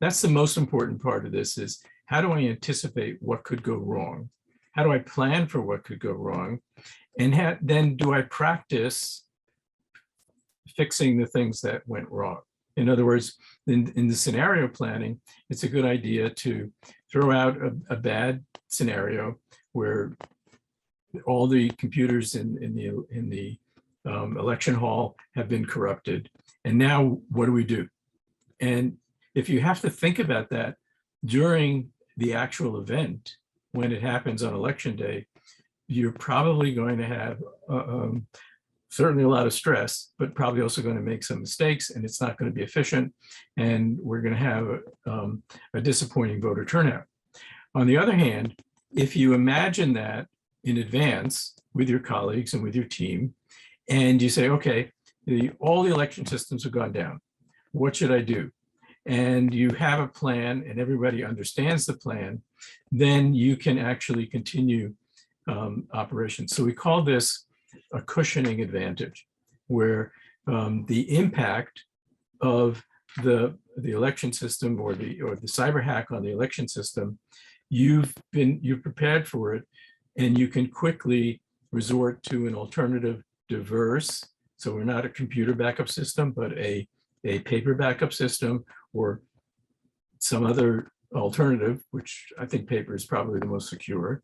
that's the most important part of this is how do I anticipate what could go wrong? How do I plan for what could go wrong? And then do I practice fixing the things that went wrong? In other words, in the scenario planning, it's a good idea to throw out a bad scenario where all the computers in the election hall have been corrupted. And now what do we do? And if you have to think about that during the actual event, when it happens on election day, you're probably going to have certainly a lot of stress, but probably also going to make some mistakes, and it's not going to be efficient, and we're going to have a disappointing voter turnout. On the other hand, if you imagine that in advance with your colleagues and with your team, and you say, okay, all the election systems have gone down. What should I do? And you have a plan and everybody understands the plan, then you can actually continue operations. So we call this a cushioning advantage, where the impact of the election system or the cyber hack on the election system, you've prepared for it, and you can quickly resort to an alternative, diverse. So we're not a computer backup system, but a paper backup system or some other alternative, which I think paper is probably the most secure.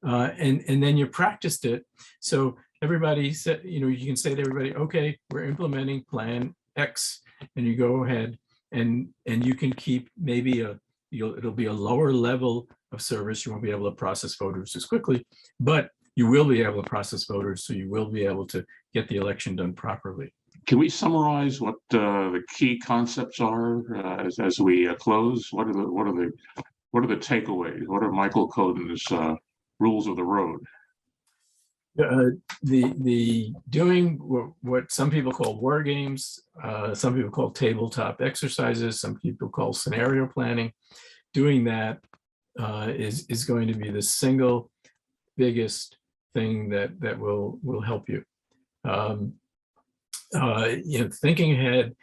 And then you practiced it. So everybody said, you can say to everybody, okay, we're implementing plan X, and you go ahead and you can keep maybe it'll be a lower level of service. You won't be able to process voters as quickly, but you will be able to process voters. So you will be able to get the election done properly. Can we summarize what the key concepts are as we close? What are the takeaways? What are Michael Coden's rules of the road? The doing what some people call war games, some people call tabletop exercises, some people call scenario planning. Doing that is going to be the single biggest thing that will help you. Thinking ahead,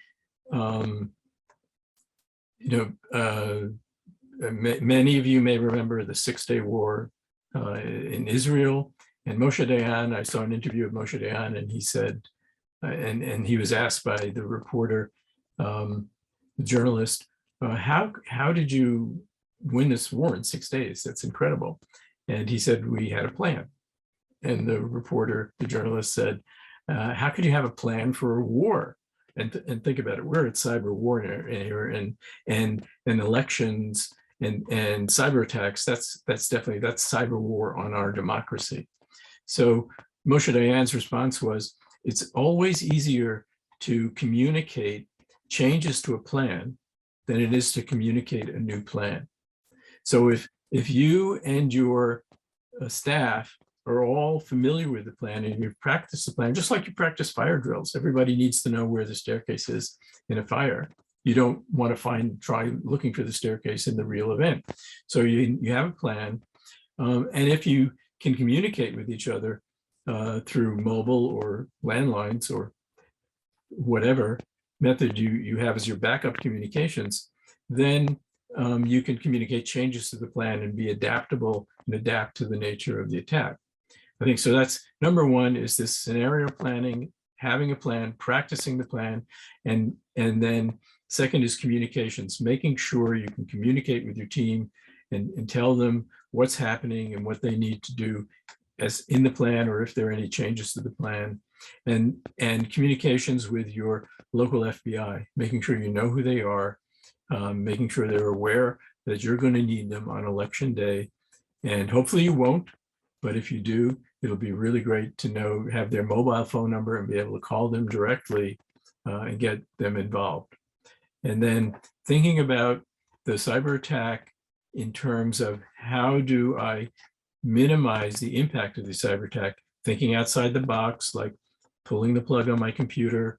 many of you may remember the 6-Day War in Israel, and Moshe Dayan. I saw an interview with Moshe Dayan, and he said, and he was asked by the reporter, the journalist, how did you win this war in 6 days? That's incredible. And he said, we had a plan. And the reporter, the journalist said, how could you have a plan for a war? And think about it, we're at cyber warfare and elections and cyber attacks. That's cyber war on our democracy. So Moshe Dayan's response was, it's always easier to communicate changes to a plan than it is to communicate a new plan. So if you and your staff are all familiar with the plan and you've practiced the plan, just like you practice fire drills, everybody needs to know where the staircase is in a fire. You don't want to try looking for the staircase in the real event. So you have a plan. And if you can communicate with each other through mobile or landlines or whatever method you have as your backup communications, then you can communicate changes to the plan and be adaptable and adapt to the nature of the attack. I think so. That's number one, is this scenario planning, having a plan, practicing the plan, and then second is communications, making sure you can communicate with your team and tell them what's happening and what they need to do as in the plan, or if there are any changes to the plan, and communications with your local FBI, making sure you know who they are, making sure they're aware that you're going to need them on election day, and hopefully you won't, but if you do, it'll be really great to have their mobile phone number and be able to call them directly and get them involved. And then thinking about the cyber attack in terms of how do I minimize the impact of the cyber attack, thinking outside the box, like pulling the plug on my computer,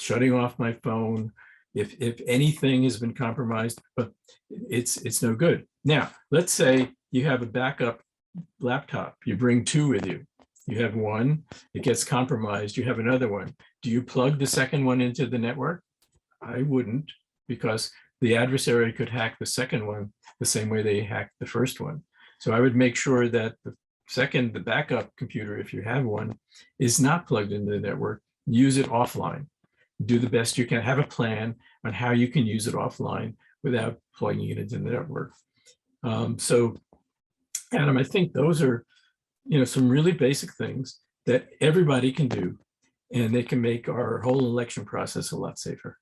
shutting off my phone, if anything has been compromised, but it's no good. Now, let's say you have a backup laptop, you bring two with you. You have one, it gets compromised, you have another one. Do you plug the second one into the network? I wouldn't, because the adversary could hack the second one the same way they hacked the first one. So I would make sure that the backup computer, if you have one, is not plugged into the network. Use it offline. Do the best you can. Have a plan on how you can use it offline without plugging it into the network. So, Adam, I think those are, some really basic things that everybody can do, and they can make our whole election process a lot safer.